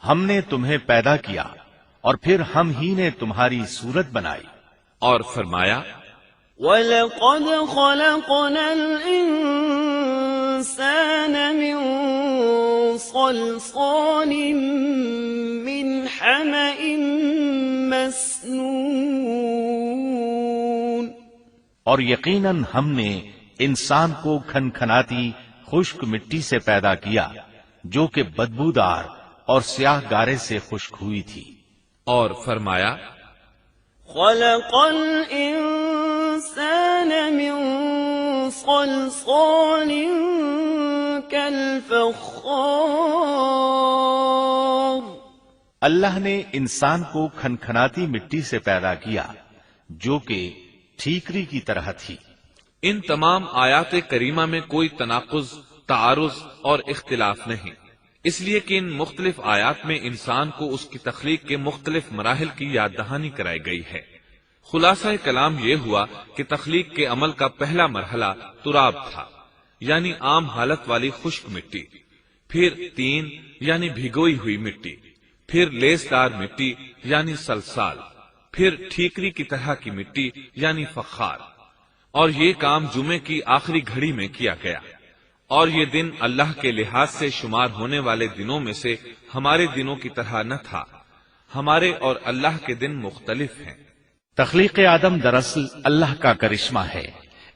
ہم نے تمہیں پیدا کیا اور پھر ہم ہی نے تمہاری صورت بنائی، اور فرمایا وَلَقَدْ خَلَقْنَا الْإِنسَانَ مِنْ صَلْصَالٍ مِنْ حَمَإٍ مَسْنُونٍ، اور یقیناً ہم نے انسان کو کھنکھناتی خشک مٹی سے پیدا کیا جو کہ بدبودار اور سیاہ گارے سے خشک ہوئی تھی، اور فرمایا خَلَقَ الْإِنسَانَ مِنْ صَلْصَالٍ كَالْفَخَّارِ، اللہ نے انسان کو کھنکھناتی مٹی سے پیدا کیا جو کہ ٹھیکری کی طرح تھی۔ ان تمام آیات کریمہ میں کوئی تناقض، تعارض اور اختلاف نہیں، اس لیے کہ ان مختلف آیات میں انسان کو اس کی تخلیق کے مختلف مراحل کی یاد دہانی کرائی گئی ہے۔ خلاصہ کلام یہ ہوا کہ تخلیق کے عمل کا پہلا مرحلہ تراب تھا، یعنی عام حالت والی خشک مٹی، پھر تین یعنی بھگوئی ہوئی مٹی، پھر لیسدار مٹی یعنی سلسال، پھر ٹھیکری کی طرح کی مٹی یعنی فخار، اور یہ کام جمعے کی آخری گھڑی میں کیا گیا، اور یہ دن اللہ کے لحاظ سے شمار ہونے والے دنوں میں سے ہمارے دنوں کی طرح نہ تھا، ہمارے اور اللہ کے دن مختلف ہیں۔ تخلیق آدم دراصل اللہ کا کرشمہ ہے،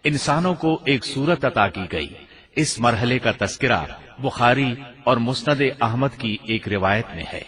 انسانوں کو ایک صورت عطا کی گئی۔ اس مرحلے کا تذکرہ بخاری اور مسند احمد کی ایک روایت میں ہے۔